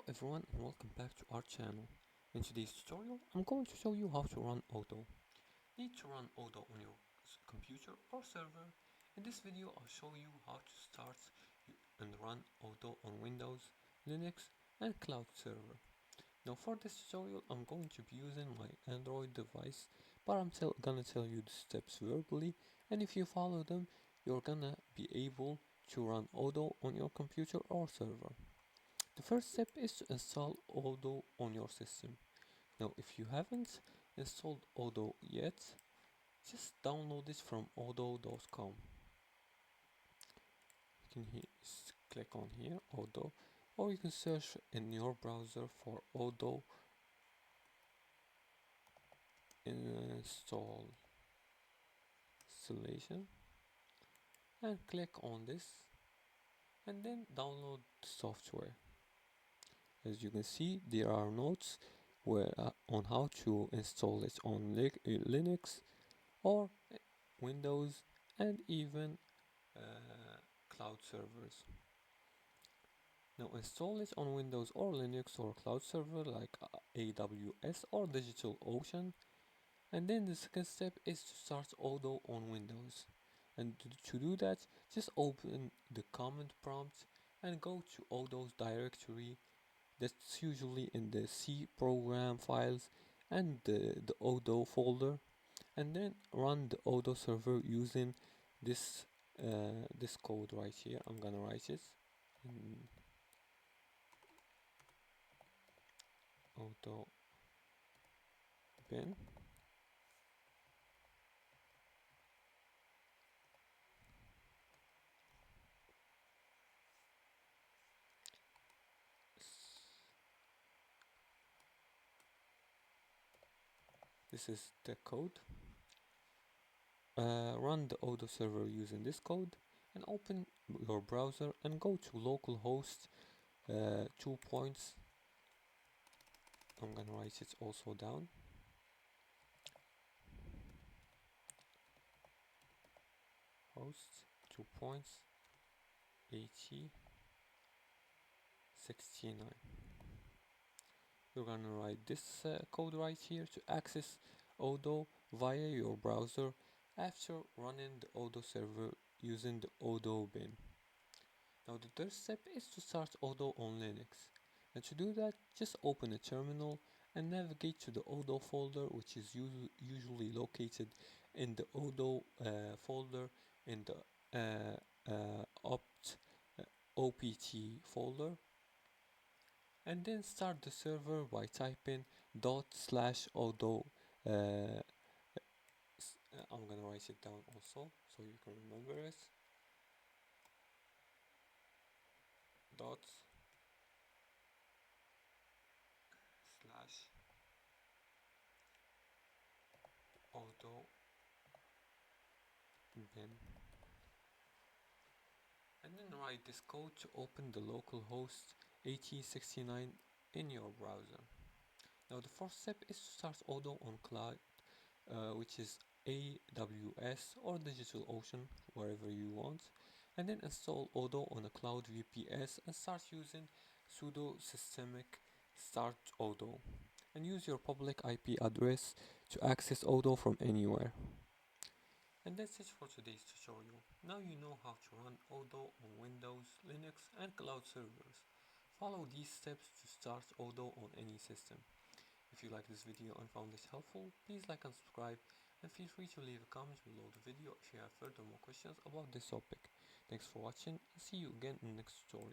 Hello everyone and welcome back to our channel. In today's tutorial, I'm going to show you how to run Odoo. Need to run Odoo on your computer or server. In this video, I'll show you how to start and run Odoo on Windows, Linux and cloud server. Now for this tutorial, I'm going to be using my Android device, but I'm gonna tell you the steps verbally, and if you follow them, you're gonna be able to run Odoo on your computer or server. The first step is to install Odoo on your system. Now if you haven't installed Odoo yet, just download it from odoo.com. You can click on here, Odoo, or you can search in your browser for Odoo installation and click on this and then download the software. As you can see, there are notes on how to install it on Linux or Windows and even cloud servers. Now install it on Windows or Linux or cloud server like AWS or DigitalOcean, and then the second step is to start Odoo on Windows. And to do that, just open the command prompt and go to Odoo's directory. That's usually in the C program files and the Odoo folder, and then run the Odoo server using this code right here. I'm gonna write it in Odoo bin. This is the code. Run the Odoo server using this code and open your browser and go to localhost 2 points. I'm gonna write it also down. Host 2 points 8069. You're gonna write this code right here to access Odoo via your browser after running the Odoo server using the Odoo bin. Now the third step is to start Odoo on Linux. And to do that, just open a terminal and navigate to the Odoo folder, which is usually located in the Odoo folder in the opt folder, and then start the server by typing /odoo. I'm gonna write it down also so you can remember it. Dot slash Odoo bin, and then write this code to open the localhost 8069 in your browser. Now the fourth step is to start Odoo on cloud, which is AWS or DigitalOcean, wherever you want, and then install Odoo on a cloud VPS and start using sudo systemic start Odoo, and use your public IP address to access Odoo from anywhere. And that's it for today's tutorial. Now you know how to run Odoo on Windows, Linux and cloud servers. Follow these steps to start Odoo on any system. If you like this video and found it helpful, please like and subscribe, and feel free to leave a comment below the video if you have further more questions about this topic. Thanks for watching and see you again in the next tutorial.